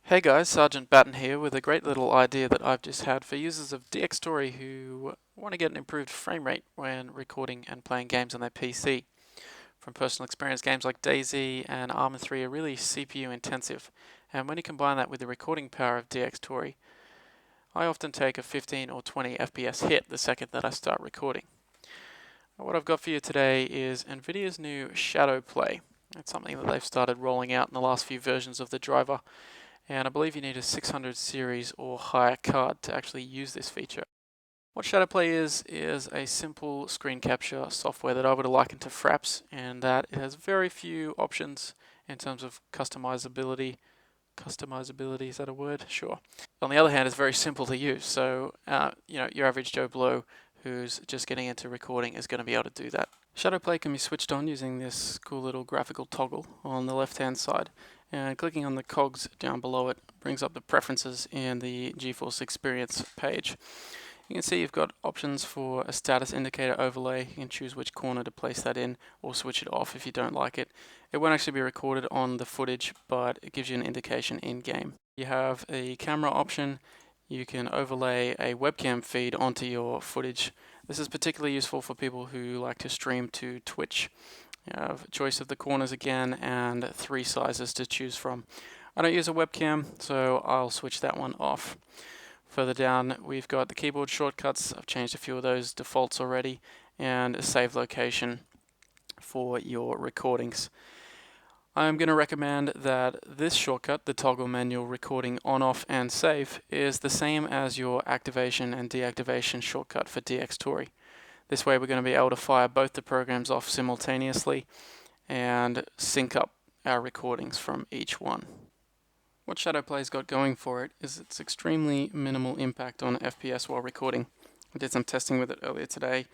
Hey guys, SgtBatten here with a great little idea that I've just had for users of DxTory who want to get an improved frame rate when recording and playing games on their PC. From personal experience, games like DayZ and Arma 3 are really CPU intensive, and when you combine that with the recording power of DxTory, I often take a 15 or 20 FPS hit the second that I start recording. What I've got for you today is Nvidia's new ShadowPlay. It's something that they've started rolling out in the last few versions of the driver, and I believe you need a 600 series or higher card to actually use this feature. What ShadowPlay is a simple screen capture software that I would liken to Fraps, and that it has very few options in terms of customizability. Customizability, is that a word? Sure. On the other hand, it's very simple to use, so your average Joe Blow who's just getting into recording is going to be able to do that. ShadowPlay can be switched on using this cool little graphical toggle on the left hand side, and clicking on the cogs down below it brings up the preferences in the GeForce Experience page. You can see you've got options for a status indicator overlay. You can choose which corner to place that in or switch it off if you don't like it. It won't actually be recorded on the footage, but it gives you an indication in game. You have a camera option. You can overlay a webcam feed onto your footage. This is particularly useful for people who like to stream to Twitch. You have a choice of the corners again and 3 sizes to choose from. I don't use a webcam, so I'll switch that one off. Further down, we've got the keyboard shortcuts. I've changed a few of those defaults already, and a save location for your recordings. I'm going to recommend that this shortcut, the toggle manual recording on, off, and save, is the same as your activation and deactivation shortcut for DxTory. This way we're going to be able to fire both the programs off simultaneously and sync up our recordings from each one. What ShadowPlay's got going for it is its extremely minimal impact on FPS while recording. I did some testing with it earlier today,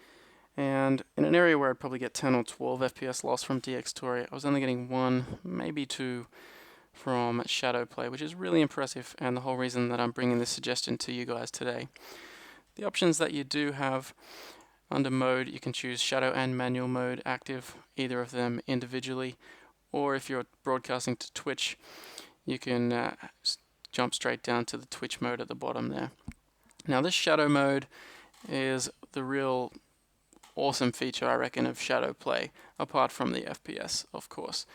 and in an area where I'd probably get 10 or 12 FPS loss from DxTory, I was only getting 1, maybe 2 from ShadowPlay, which is really impressive, and the whole reason that I'm bringing this suggestion to you guys today. The options that you do have under mode, you can choose shadow and manual mode active, either of them individually, or if you're broadcasting to Twitch, you can jump straight down to the Twitch mode at the bottom there. Now this shadow mode is the real awesome feature, I reckon, of ShadowPlay, apart from the FPS, of course.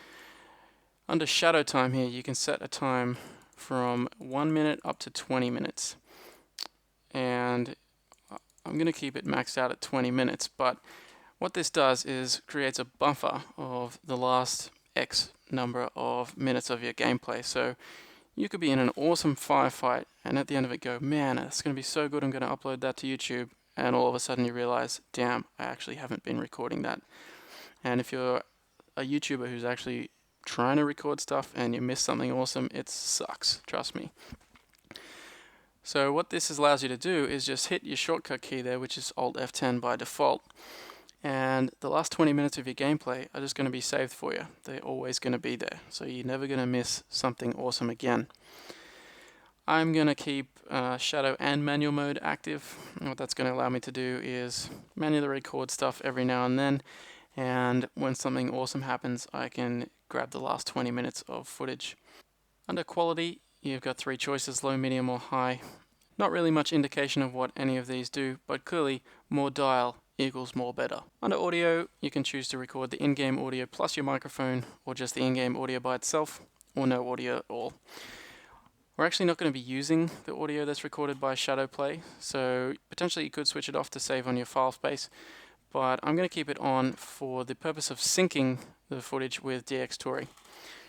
Under shadow time here, you can set a time from 1 minute up to 20 minutes. And I'm going to keep it maxed out at 20 minutes, but what this does is creates a buffer of the last X number of minutes of your gameplay. So you could be in an awesome firefight and at the end of it go, man, it's going to be so good, I'm going to upload that to YouTube, and all of a sudden you realize, damn, I actually haven't been recording that. And if you're a YouTuber who's actually trying to record stuff and you miss something awesome, it sucks, trust me. So what this allows you to do is just hit your shortcut key there, which is Alt F10 by default, and the last 20 minutes of your gameplay are just going to be saved for you. They're always going to be there, so you're never going to miss something awesome again. I'm going to keep shadow and manual mode active. And what that's going to allow me to do is manually record stuff every now and then, and when something awesome happens, I can grab the last 20 minutes of footage. Under quality, you've got 3 choices, low, medium, or high. Not really much indication of what any of these do, but clearly more dial equals more better. Under audio, you can choose to record the in-game audio plus your microphone, or just the in-game audio by itself, or no audio at all. We're actually not going to be using the audio that's recorded by ShadowPlay, so potentially you could switch it off to save on your file space, but I'm going to keep it on for the purpose of syncing the footage with DxTory.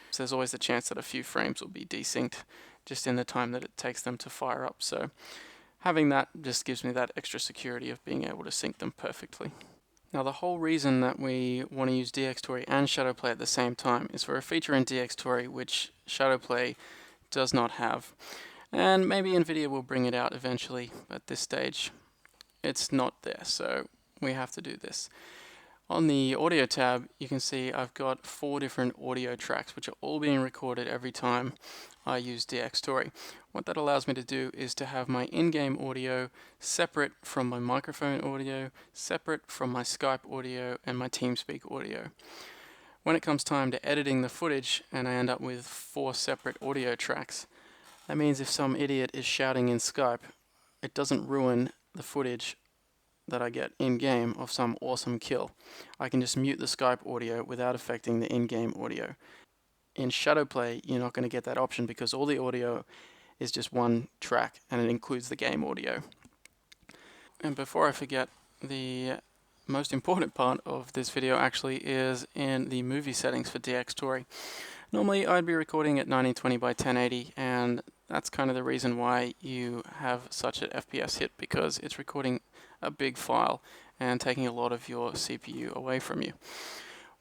So there's always the chance that a few frames will be desynced just in the time that it takes them to fire up. So having that just gives me that extra security of being able to sync them perfectly. Now the whole reason that we want to use DxTory and ShadowPlay at the same time is for a feature in DxTory which ShadowPlay does not have. And maybe Nvidia will bring it out eventually, but at this stage it's not there, so we have to do this. On the audio tab, you can see I've got 4 different audio tracks which are all being recorded every time I use DxTory. What that allows me to do is to have my in-game audio separate from my microphone audio, separate from my Skype audio and my TeamSpeak audio. When it comes time to editing the footage and I end up with 4 separate audio tracks, That means if some idiot is shouting in Skype, it doesn't ruin the footage that I get in-game of some awesome kill. I can just mute the Skype audio without affecting the in-game audio. In ShadowPlay, you're not going to get that option because all the audio is just one track and it includes the game audio. And before I forget, the most important part of this video actually is in the movie settings for DxTory. Normally I'd be recording at 1920 by 1080, and that's kind of the reason why you have such an FPS hit, because it's recording a big file and taking a lot of your CPU away from you.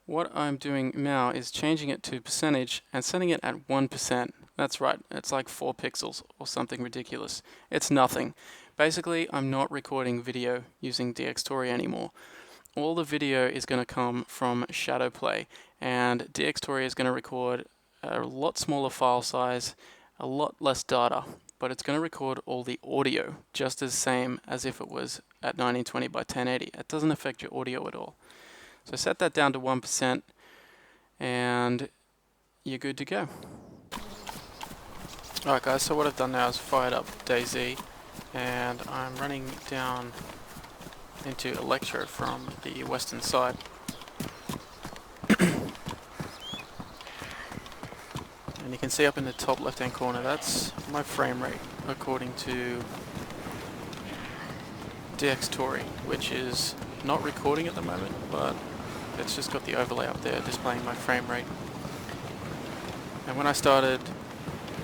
What I'm doing now is changing it to percentage and setting it at 1%. That's right, it's like 4 pixels or something ridiculous. It's nothing. Basically, I'm not recording video using DxTory anymore. All the video is going to come from ShadowPlay, and DxTory is going to record a lot smaller file size, a lot less data, but it's going to record all the audio just as same as if it was at 1920 by 1080. It doesn't affect your audio at all. So set that down to 1% and you're good to go. Alright guys, so what I've done now is fired up DayZ, and I'm running down into Electro from the western side. And you can see up in the top left hand corner, that's my frame rate according to DxTory, which is not recording at the moment, but it's just got the overlay up there displaying my frame rate. And when I started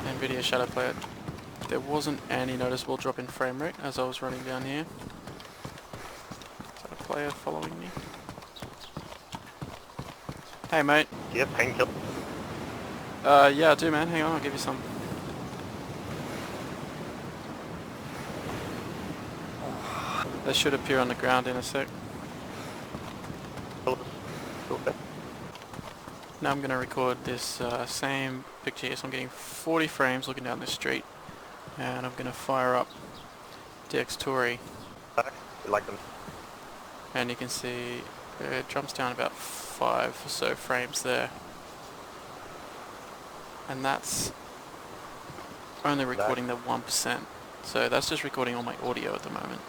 Nvidia ShadowPlay I, there wasn't any noticeable drop in frame rate as I was running down here. Is that a player following me? Hey mate. Do you have painkiller? Yeah I do, man. Hang on, I'll give you some. They should appear on the ground in a sec. Okay. Now I'm going to record this same picture here, so I'm getting 40 frames looking down the street, and I'm going to fire up DxTory, You like them? and you can see it jumps down about 5 or so frames there, and that's only recording the 1%, so that's just recording all my audio at the moment.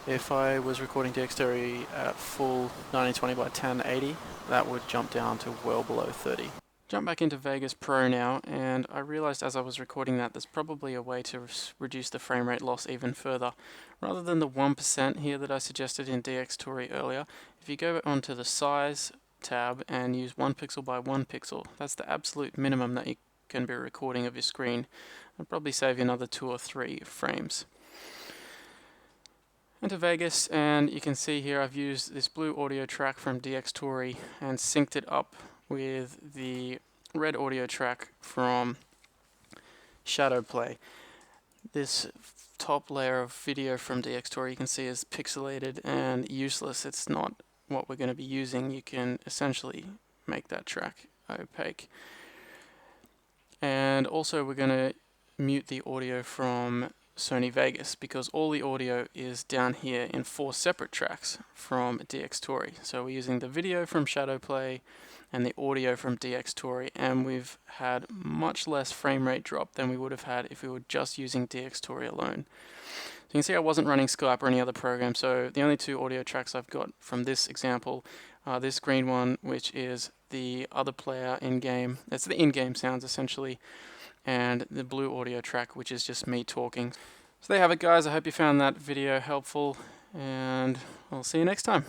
If I was recording DxTory at full 1920 by 1080, that would jump down to well below 30. Jump back into Vegas Pro now, and I realized as I was recording that there's probably a way to reduce the frame rate loss even further. Rather than the 1% here that I suggested in DxTory earlier, if you go onto the size tab and use 1 pixel by 1 pixel, that's the absolute minimum that you can be recording of your screen. It'll probably save you another 2 or 3 frames. Into Vegas, and you can see here I've used this blue audio track from DxTory and synced it up with the red audio track from ShadowPlay. This top layer of video from DxTory you can see is pixelated and useless. It's not what we're going to be using. You can essentially make that track opaque. And also we're going to mute the audio from Sony Vegas, because all the audio is down here in 4 separate tracks from DxTory. So we're using the video from ShadowPlay and the audio from DxTory, and we've had much less frame rate drop than we would have had if we were just using DxTory alone. So you can see I wasn't running Skype or any other program, so the only 2 audio tracks I've got from this example are this green one, which is the other player in-game. It's the in-game sounds essentially, and the blue audio track, which is just me talking. So there you have it guys, I hope you found that video helpful, and I'll see you next time.